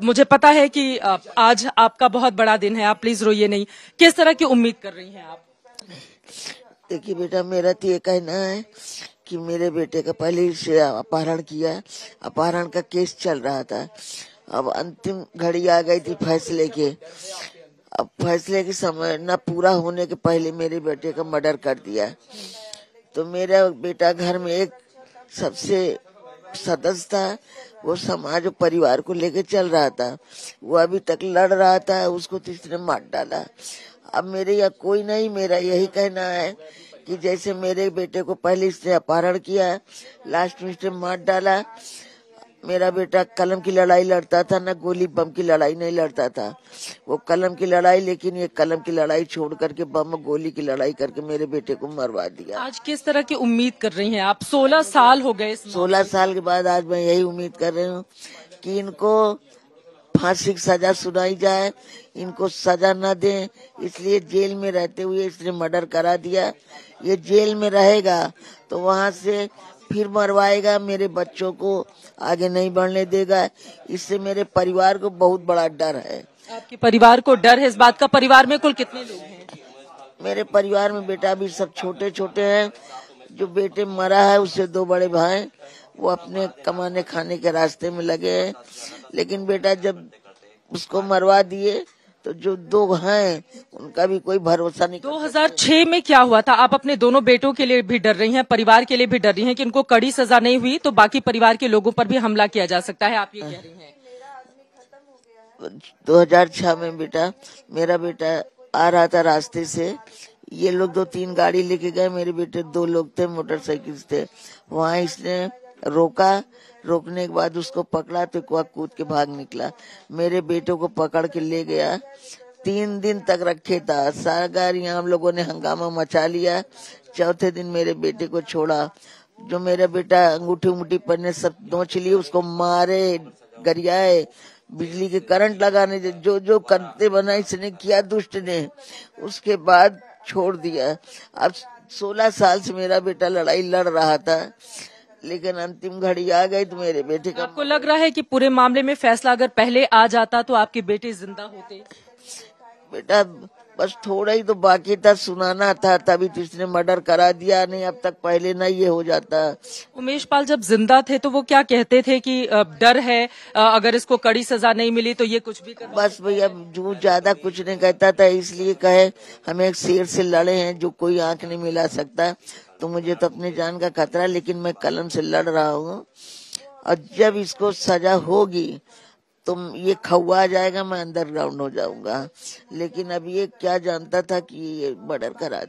मुझे पता है कि आज आपका बहुत बड़ा दिन है, आप प्लीज रोइए नहीं। किस तरह की उम्मीद कर रही हैं आप? देखिए बेटा, मेरा तो ये कहना है कि मेरे बेटे का पहले से अपहरण किया, अपहरण का केस चल रहा था। अब अंतिम घड़ी आ गई थी फैसले के। अब फैसले के समय न पूरा होने के पहले मेरे बेटे का मर्डर कर दिया। तो मेरा बेटा घर में एक सबसे सदस्य था, वो समाज और परिवार को लेके चल रहा था। वो अभी तक लड़ रहा था, उसको तो इसने मार डाला। अब मेरे यहाँ कोई नहीं, मेरा यही कहना है कि जैसे मेरे बेटे को पहले इसने अपहरण किया, लास्ट में इसने मार डाला। मेरा बेटा कलम की लड़ाई लड़ता था, ना गोली बम की लड़ाई नहीं लड़ता था। वो कलम की लड़ाई, लेकिन ये कलम की लड़ाई छोड़ करके बम गोली की लड़ाई करके मेरे बेटे को मरवा दिया। आज किस तरह की उम्मीद कर रही हैं आप? 16 साल हो गए। 16 साल के बाद आज मैं यही उम्मीद कर रही हूँ कि इनको फांसी की सजा सुनाई जाए, इनको सजा न दें। इसलिए जेल में रहते हुए इसने मर्डर करा दिया। ये जेल में रहेगा तो वहाँ से फिर मरवाएगा, मेरे बच्चों को आगे नहीं बढ़ने देगा। इससे मेरे परिवार को बहुत बड़ा डर है। आपके परिवार को डर है इस बात का? परिवार में कुल कितने लोग हैं? मेरे परिवार में बेटा अभी सब छोटे छोटे हैं। जो बेटे मरा है उससे 2 बड़े भाई, वो अपने कमाने खाने के रास्ते में लगे हैं। लेकिन बेटा जब उसको मरवा दिए तो जो 2 हैं उनका भी कोई भरोसा नहीं। 2006 में क्या हुआ था? आप अपने दोनों बेटों के लिए भी डर रही हैं, परिवार के लिए भी डर रही हैं कि इनको कड़ी सजा नहीं हुई तो बाकी परिवार के लोगों पर भी हमला किया जा सकता है, आप ये कह रही हैं? 2006 में बेटा, मेरा बेटा आ रहा था रास्ते से। ये लोग 2-3 गाड़ी लेके गए, मेरे बेटे 2 लोग थे, मोटरसाइकिल थे। वहाँ इसने रोका, रोकने के बाद उसको पकड़ा तो वह कूद के भाग निकला। मेरे बेटे को पकड़ के ले गया, 3 दिन तक रखे था। सारा गाड़ियां हम लोगों ने हंगामा मचा लिया। चौथे दिन मेरे बेटे को छोड़ा। जो मेरा बेटा अंगूठी उंगूठी पहने सब नोच लिए, उसको मारे, गरियाए, बिजली के करंट लगाने, जो जो करते बना इसने किया दुष्ट ने। उसके बाद छोड़ दिया। अब 16 साल से मेरा बेटा लड़ाई लड़ रहा था, लेकिन अंतिम घड़ी आ गई तो मेरे बेटे का। आपको लग रहा है कि पूरे मामले में फैसला अगर पहले आ जाता तो आपके बेटे जिंदा होते? बेटा बस थोड़ा ही तो बाकी था, सुनाना था, तभी तो इसने मर्डर करा दिया। नहीं अब तक पहले ना ये हो जाता। उमेश पाल जब जिंदा थे तो वो क्या कहते थे कि डर है, अगर इसको कड़ी सजा नहीं मिली तो ये कुछ भी कर। बस भैया जो ज्यादा कुछ नहीं कहता था, इसलिए कहे हम एक शेर से लड़े हैं जो कोई आंख नहीं मिला सकता। तो मुझे तो अपनी जान का खतरा, लेकिन मैं कलम से लड़ रहा हूँ। और जब इसको सजा होगी तो ये खौआ जाएगा, मैं अंडरग्राउंड हो जाऊंगा। लेकिन अब ये क्या जानता था कि ये मर्डर करा।